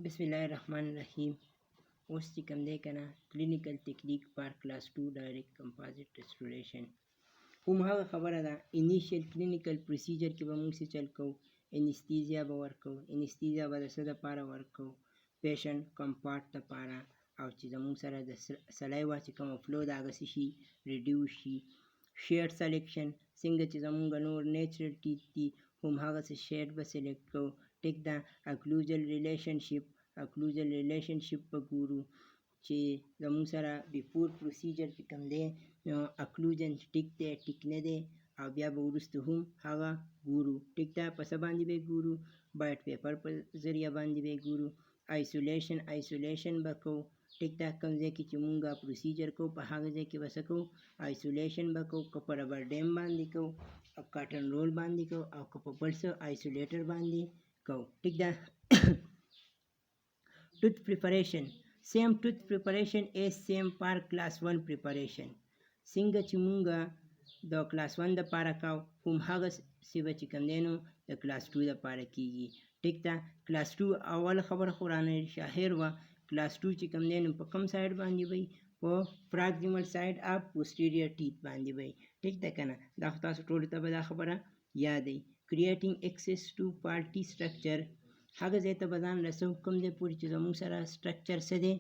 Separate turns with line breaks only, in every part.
بسم الله الرحمن الرحیم. اوس چې کوم دی که نه کلینیکل تکنیک پار کلاس 2 ډایرکټ کمپازټ ریسټوریشن کوم هغه خبره ده. انیشیل کلینیکل پروسیجر کې به موږ څه چل کوو؟ انستیزیا به ورکوو. انستیزیا به د څه دپاره ورکوو؟ پیشنټ کمفارټ دپاره، او چې زموږ سره د سلایوا چې کومه فلو ده هغه څه شي؟ ریډیوس شي. شیډ سلیکشن څنګه چې زموږ نور نیچرل ټیت دي همهغه څه شیډ به سلیکټ کوو. ټیک ده. اکلوزل ریلیشنشپ به ګورو چې زموږ سره بیفور پروسیجر چې کوم دی نو اکلوژن ټیک دی ټیک نه دی، او بیا به وروسته هم هغه ګورو. ټیک ده. په څه باندې به ګورو؟ بایټ پیپر په ذریعه باندې به ګورو. ایسولیشن به کوو. ټیک ده. کوم ځای کې چې مونږ پروسیجر کوو په هغه ځای کې به څه کوو؟ ایسولیشن به کوو. که په ربر ډیم باندې کوو، او کاټن رول باندې کوو، او که په بل څه ایسولیټر باندې کوو. ټیک ده. tooth preparation same tooth preparation as same for class 1 preparation. څنګه چې مونږه د کلاس 1 د پاره کاو هم هغه سی به چې کوم دی نو د کلاس 2 د پاره کیږي. ټیک ده. کلاس 2 اول خبره خو رانه شاهر وه. کلاس 2 چې کوم دی نو په کوم سایډ باندې وي؟ په پراکسیمل سایډ اف پوسټیریور ټیت باندې وي. ټیک ده که نه؟ دا خو تاسو ټولو ته به دا خبره یادوي. کریټینګ ایکسس ټو فالټي سټرکچر هغه ځای ته به ځان رسو کوم ځای پورې چې زموږ سره سټرکچر څه دی؟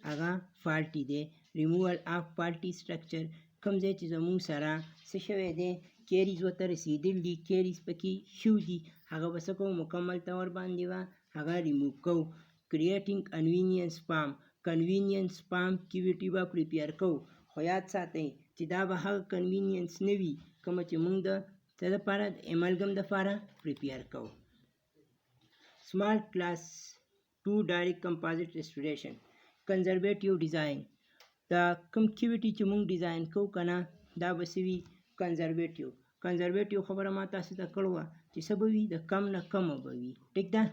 هغه فالټي دی. ریموول آف فالټي سټرکچر کوم ځای چې زموږ سره څه شوی دی؟ کیریز ورته رسېدلي دي، کیریز پکې شو دي، هغه به څه کوو؟ مکمل طور باندې به هغه ریموو کوو. کریټینګ کنوینینس فارم کیویټي به پریپیر کوو. خو یاد ساتئ چې دا به هغه کنوینینس نه وي کومه چې موږ د څه دپاره؟ د ایملګم دپاره پریپیر کوو. Small class 2 direct composite restoration conservative design دا کوم کیویټي چې موږ ډیزاین کوو که نه دا به څه وي؟ کنزرویټیو خبره ما تاسو ته کړې وه چې څه به وي؟ د کم نه کمه به وي. ټیک ده.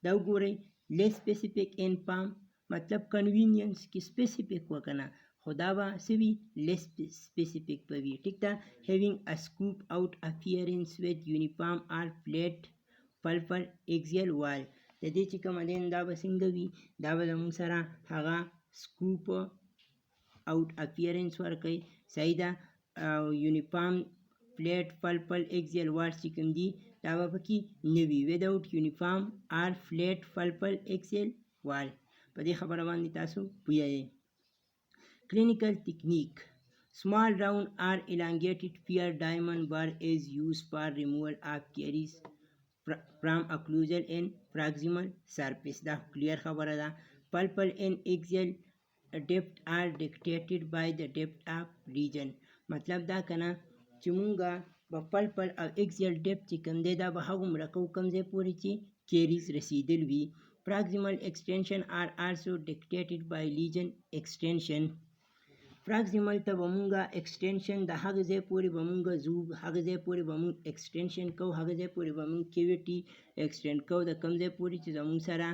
دا وګورئ لیس سپیسیفیک ان فارم مطلب کنوینینس کې سپیسیفیک و که نه، خو دا به څه وي؟ لیس سپیسیفیک به وي. ټیک ده. هیوینګ ا سکوپ آؤٹ اپیرنس ویت یونیفارم آر فلیټ پلپل ایکزیل وال د دې چې کومه دی دا به څنګه وي؟ دا به زموږ سره هغه سکوپ آؤٹ اپیرنس ورکوي. صحیح ده. او یونیفارم فلیټ پلپل ایکزیل والز چې کوم دي دا به پکې نه وي. وداوټ یونیفارم آر فلیټ پلپل ایکزیل وال. په دې خبره باندې تاسو پوهیږئ. کلینیکل تکنیک small round or elongated pear diamond bar is used for removal of caries from occlusal and proximal surface. دا clear خبره ده. pulpal and axial depth are dictated by the depth of lesion. مطلب دا کنه چې مونږه په pulpal او axial depth چې کوم دی دا به هغومره کوو کوم ځای پورې چې کیریز رسیدل وي. proximal extension are also dictated by lesion extension. پراکسیمل ته به مونږه ایکسټینشن د هغه ځای پورې به مونږه ځو، هغه ځای پورې به مونږ ایکسټینشن کوو، هغه ځای پورې به مونږ کیویټي ایکسټینډ کوو د کوم ځای پورې چې زمونږ سره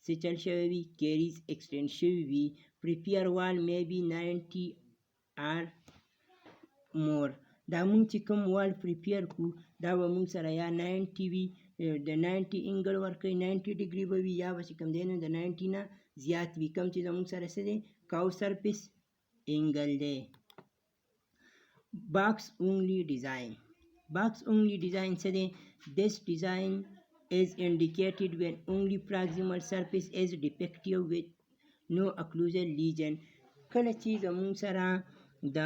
څه چل شوی وي؟ کیریز ایکسټینډ شوي وي. پریپیر وال می بي 90 آر مور. دا مونږ چې کوم وال پریپیر کړو دا به مونږ سره یا 90 وي، د 90 انګل ورکوي، 90 ډیګري به وي، یا به چې کوم دی نو د 90 نه زیات وي. کوم چې زمونږ سره څه دی؟ کاو سرفیس angle day. Box only design څه دی؟ This design is indicated when only proximal surface is defective with no occlusal lesion. کله چې زموږ سره د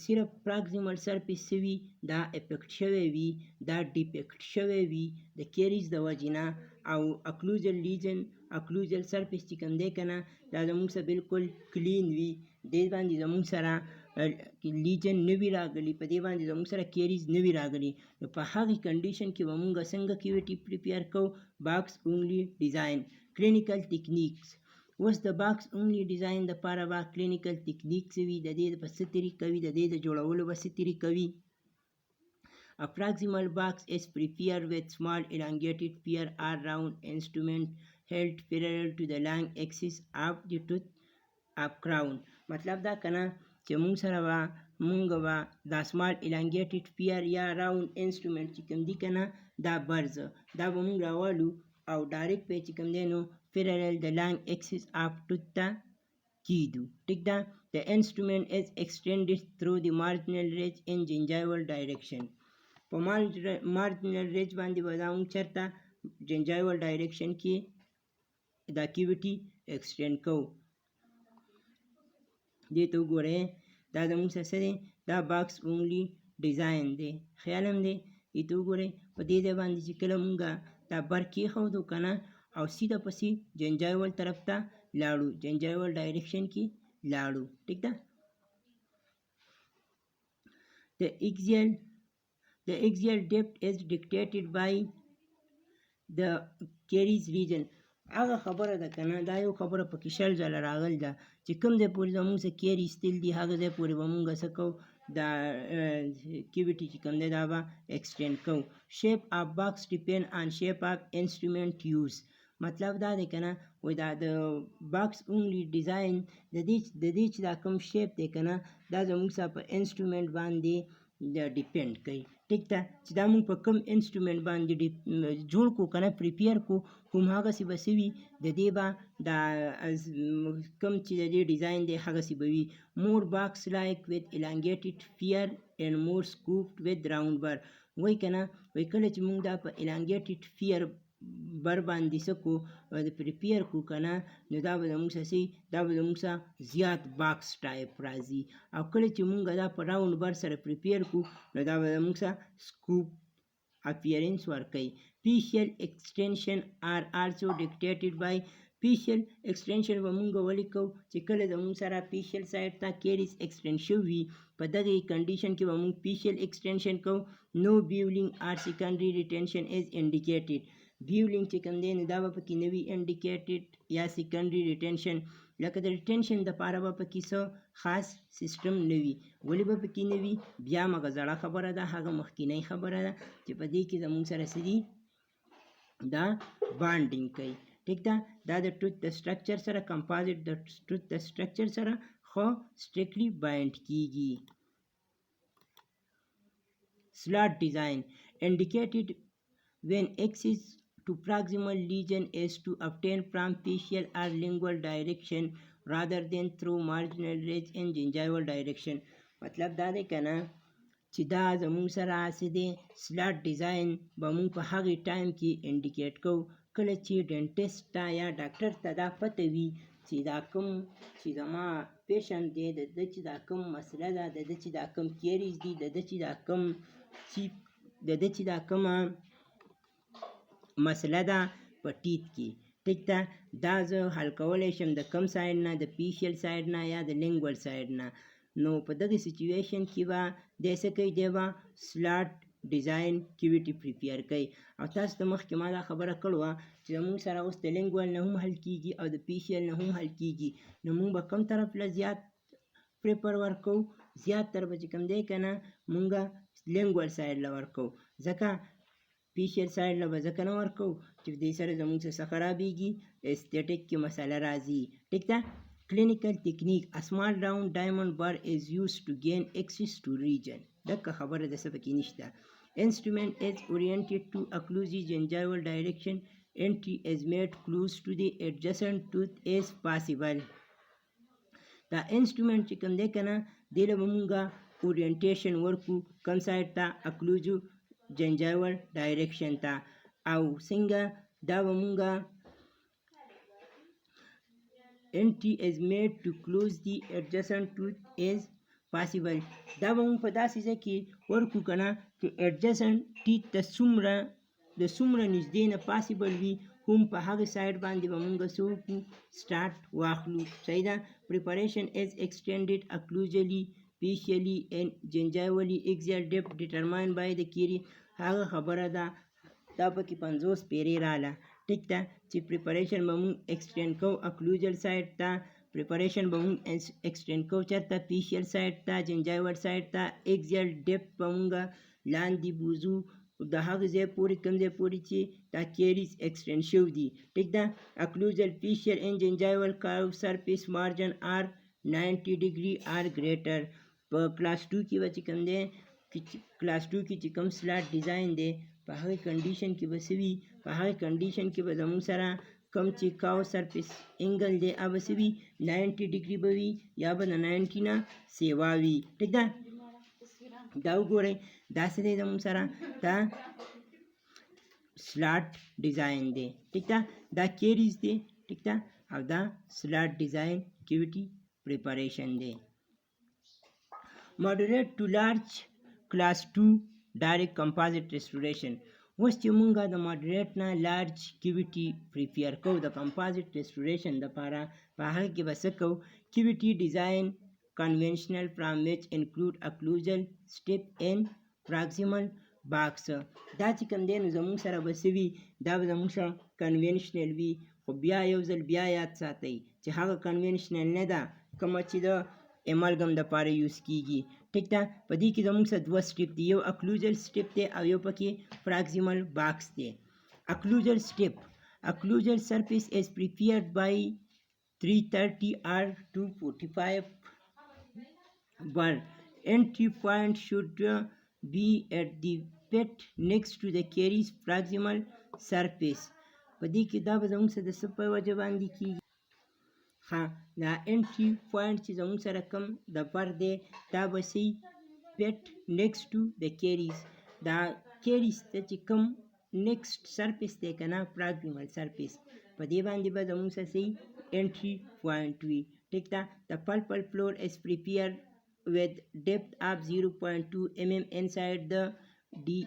صرف پراکسیمل سرفیس وي دا افیکټ شوی وي، دا ډیفیکټ شوی وي د کیریز د وجې نه، او اکلوزل لیجن اکلوزل سرفیس چې کوم دی که نه دا زموږ سره بالکل کلین وي، دې باندې زموږ سره لیجن نه وي راغلي، په دې باندې زموږ سره کیریز نه وي راغلي. نو په هغې کنډیشن کې به مونږ څنګه کیویټي پریپیر کوو؟ باکس اونلی ډیزاین. کلینیکل تکنیکس اوس د باکس اونلی ډیزاین دپاره به کلینیکل تکنیک څه وي؟ د دې په څه طریقه وي؟ د دې د جوړولو به څه طریقه وي؟ A proximal box is prepared with small elongated pear or round instrument held parallel to the long axis of the tooth of crown. مطلب دا کنه چې مونږ سره به مونږ به دا سمال elongated pear یا راوند انسټرومنټ چې کوم دي کنه دا برز دا به مونږ راوالو او ډایرکټ پې چې کوم دی نو parallel the long axis of tooth ته کیدو. ټیک ده. The instrument is extended through the marginal ridge in gingival direction. په marginal ridge باندې به دا موږ چېرته gingival direction کې دا کیویټي extend کوو. دې ته وګورئ دا زموږ څه دی دا باکس اونلی ډیزاین دی. خیال هم دی. دې ته وګورئ په دې ځای باندې چې کله موږ دا بر کېښودو که نه او سیده پسې جنجایول طرف ته لاړو جنجایول ډایرکشن کې لاړو. ټیک ده. The axial depth is dictated by the caries region. هغه خبره ده که نه دا یو خبره پکې شل ځله راغل ده چې کوم ځای پورې زموږ څه کیریز تل دي هغه ځای پورې به مونږ څه کوو دا کیویټي چې کوم دی دا به ایکسټینډ کوو. شیپ آف باکس ډیپینډ آن شیپ آف انسټرومنټ یوز. مطلب دا دی که نه وایي دا د باکس اونلی ډیزاین د دې چې دا کوم شیپ دی که نه دا زموږ سره په انسټرومنټ باندې ډیپینډ کوي. ټیک ده. چې دا مونږ په کوم انسټرومنټ باندې جوړ کړو که نه پریپیر کړو هماغسې به څه وي د دې به دا کوم چې د دې ډیزاین دی هغسې به وي. مور باکس لایک ویت elongated فیر and more scooped with round بر. وایي که نه وایي کله چې مونږ دا په elongated فیر بر باندې څه کړو د پریپیر کړو که نه نو دا به زموږ څه دا به زموږ څه زیات باکس ټایپ راځي او کله چې مونږ دا په راوند بر سره پریپیر کړو نو دا به زموږ څه سکوپ appearance ورکوي. facial extension are also dictated by facial extension به مونږ ولیکو چې کله زموږ سره facial side ته caries extend شوي په دغه کنډیشن کې به مونږ facial extension کوو. no beveling or secondary retention is indicated. beveling چې کوم دی نو دا به پکې نه وي indicated یا secondary retention لکه د ریټینشن دپاره به پکې څه خاص سیسټم نه وي. ولې به پکې نه وي بیا مغه زړه خبره ده هغه مخکینۍ خبره ده چې په دې کې زموږ سره څه دي دا بانډینګ کوي. ټیک ده. دا د ټوت د سټرکچر سره کمپازټ د ټوت د سټرکچر سره خو سټریکټلی بایند کیږي. slot design indicated when axis to proximal region is to obtain from facial or lingual direction rather than through marginal ridge in gingival direction. مطلب دا دی که نه چې دا زموږ سره څه دی سلاټ ډیزاین به موږ په هغې ټایم کې انډیکیټ کوو کله چې ډینټسټ ته یا ډاکټر ته دا پته وي چې دا کوم چې زما پیشنټ دی د ده چې دا کوم مسله ده د ده چې دا کوم کیریز دي د ده چې دا کوم مسله ده په ټیت کې. ټیک ده. دا زه حل کولی شم د کم سایډ نه د پیشل سایډ نه یا د لینګول سایډ نه. نو په دغه سچویشن کې به دی څه کوي دی به سلاټ ډیزاین کیویټي پریپیر کوي. او تاسو ته مخکې ما دا خبره کړې وه چې زموږ سره اوس د لینګول نه هم حل کیږي او د پیشل نه هم حل کیږي. نو موږ به کوم طرف له زیات پریپر ورکوو زیات تر به چې کوم دی که نه موږ لینګول سایډ له ورکوو ځکه پیشل سایډ له به ځکه نه ورکوو چې دې سره زموږ څه خرابېږي استیټیک کې مسله راځي. ټیک ده. clinical technique a small round diamond bar is used to gain access to region. دغه خبره د څه پکې نشته. instrument is oriented to occlusal gingival direction. entry is made close to the adjacent tooth as possible. دا انسټرومنټ چې کوم دی که نه دې له به مونږ اورینټیشن ورکو کوم سایډ ته اکلوزو جنجایول ډایرکشن ته او څنګه دا به مونږ entry is made to close the adjacent tooth as possible. دا به مونږ په داسې ځای کې ورکو که نه چې adjacent teeth ته څومره نږدې نه پاسبل وي هم په هغه سایډ باندې به مونږ څه وکړو سټارټ واخلو. صحیح ده. preparation is extended occlusally facially and gingivally axial depth determined by the caries. هغه خبره ده دا پکې 50 پیرې رااله. ټیک ده. چې پریپریشن به مونږ ایکسټینډ کوو اکلوزل سایډ ته پریپریشن به مونږ ایکسټینډ کوو چېرته پیشل سایډ ته جنجایول سایډ ته ایکزیل ډیپت به مونږ لاندې بوزو د هغه ځای پورې کوم ځای پورې چې دا کیریز ایکسټینډ شوي دي. ټیک ده. اکلوزل پیشل ان جنجایول کارو سرفیس مارجن آر 90 ډیګري آر ګریټر. په کلاس 2 کې به چې کوم دی کلاس 2 کې چې کوم سلاټ ډیزاین دی په هغه کنډیشن کې به څه وي، په هغه کنډیشن کې به زموږ سره کم چې کاو سرفیس انګل دی هغه به څه وي 90 ډیګري به وي یا به د 90 نه سیوا وي. ټیک ده، دا وګورئ دا څه دی زموږ سره دا سلاټ ډیزاین دی. ټیک ده، دا کیریز دی. ټیک ده، او دا سلاټ ډیزاین کیویټي پریپریشن دی. Moderate to large class 2 direct composite restoration. اوس چې مونږه د moderate نه large cavity prepare کوو د composite restoration دپاره، په هغه کې به څه کوو، cavity design conventional from which include occlusal step and proximal box. دا چې کوم دی نو زمونږ سره به څه وي، دا به زمونږ سره conventional وي. خو بیا یو ځل بیا یاد ساتئ چې هغه conventional نه ده کومه چې د امالګم دپاره یوز کیږي. ټیک ده، په دې کې زموږ سره دوه سټیپ دي، یو اکلوزل سټیپ دی او یو پکې پراکسیمل باکس دی. اکلوزل سټیپ، اکلوزل سرفیس از پریپیرډ بای 330 or 245 bar. Entry point should be at the pit next to the carries proximal surface. په دې کې دا به زموږ سره د څه په وجه باندې کیږي، ها دا انټری پوینټ چې زموږ سره کم د پر دی دا به سي پیټ نیکسټ ټو د کیریز، دا کیریز ته چې کم نیکسټ سرفیس دی که نه پراکسیمل سرفیس، په دې باندې به زموږ سره سي انټری پوینټ وي. ټیک ده، د پلپل فلور از پریپیر with depth of 0.2 mm inside the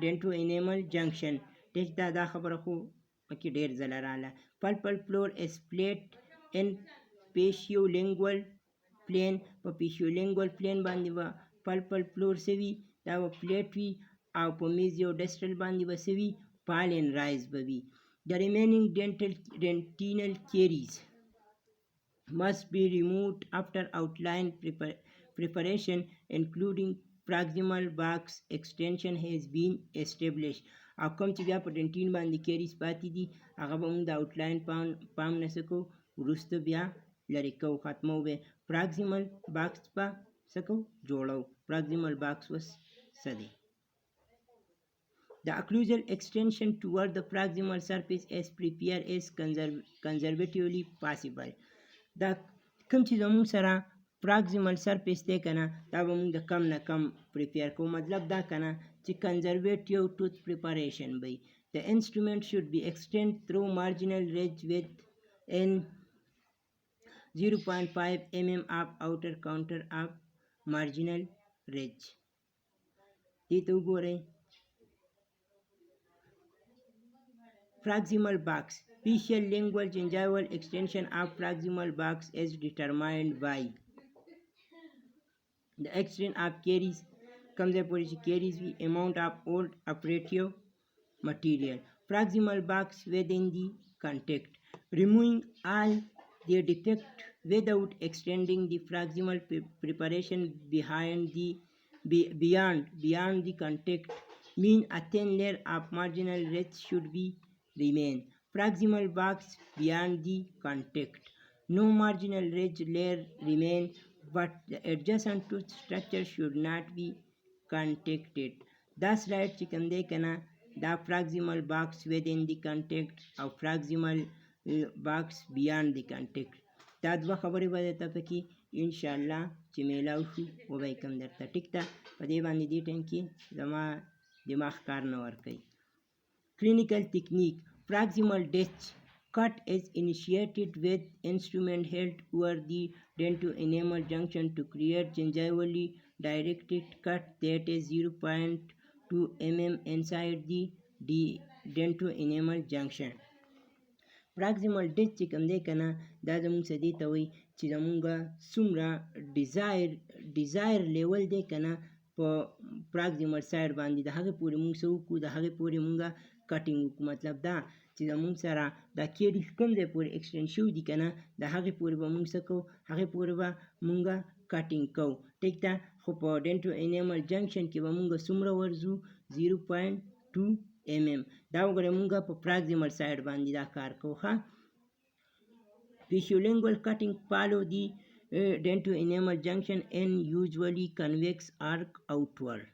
dental enamel junction. ټیک ده، دا خبره خو پکې ډېر ځله رااله. پلپل فلور is plate in پیشیولینګول پلین، په پیشیولینګول پلین باندې به پلپل فلور سوي دا به پلیټ وي او په میزیو ډسټل باندې به سوي پالین رایز به وي. د ریمینینګ dentinal caries must be removed after outline preparation including proximal box extension has been established. او کوم چې بیا په ډنټین باندې کیریز پاتې دي هغه به موږ د آوټلاین پام نه څه کوو، وروسته بیا لرې کوو، ختمو به پراکسیمل باکس به څه کوو، جوړو. پراکسیمل باکس اوس څه دی؟ The occlusal extension toward the proximal surface as prepared as conservatively possible. دا کوم چې زموږ سره پراکسیمل سرفیس دی که نه دا به موږ د کم نه کم پریپیر کوو، مطلب دا که نه چې کنزرویټیو ټوث پریپریشن به وي. The instrument should be extended through marginal ridge with an 0.5 mm of outer counter of marginal ridge. دې ته وګورئ. Proximal box, facial lingual gingival extension of proximal box is determined by the extent of caries, comes a position caries the amount of old operative material. Proximal box within the contact, removing all the defect without extending the proximal preparation beyond the contact mean a thin layer of marginal ridge should be remain. Proximal box beyond the contact, no marginal ridge layer remain, but the adjacent tooth structure should not be contacted. دا سلایډ چې کوم دی که نه دا proximal box within the contact او proximal box beyond the contact، دا دوه خبرې به درته پکې انشاءالله چې میلاو شو وبه یې کوم درته. ټیک ده، په دې باندې دې ټایم کې زما دماغ کار نه ورکوي. Clinical technique, proximal ditch cut is initiated with instrument held over the dental-enamel junction to create gingivally directed cut that is 0.2 mm inside the dental-enamel junction. proximal ditch چې کوم دی که نه دا زموږ څه دې ته وایي چې زموږ څومره ډیزایر لیول دی که نه په پراکسیمل سایډ باندې د هغې پورې مونږ څه وکړو، د هغې پورې مونږ کټینګ وکړو. مطلب دا چې زمونږ سره دا کیریز کوم ځای پورې ایکسټینډ شوي دي که نه د هغې پورې به مونږ څه کوو، هغې پورې به مونږ کټینګ کوو. ټیک ده، خو په ډینټو انیمل جنکشن کې به مونږ څومره ورځو 0.2 mm. دا وګورئ مونږ په پراکسیمل سایډ باندې دا کار کوو. ښه، Physiolingual cutting follow the dental-enamel junction and usually convex arc outward.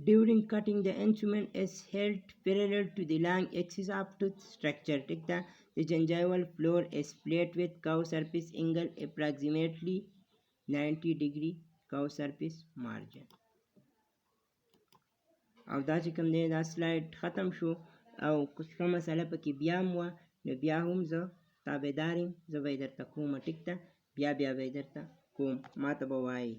During cutting, the instrument is held parallel to the long axis of tooth structure. ठीक था? The gingival floor is flat with curved surface angle approximately 90 degree curved surface margin. او دا چې کوم دی دا سلاید ختم شو او کوم مسله پکې بیا هم وه نو بیا هم زه تابعدار یم زه به یې درته کومه ټیک ده بیا به یې درته کوم ما ته به وایي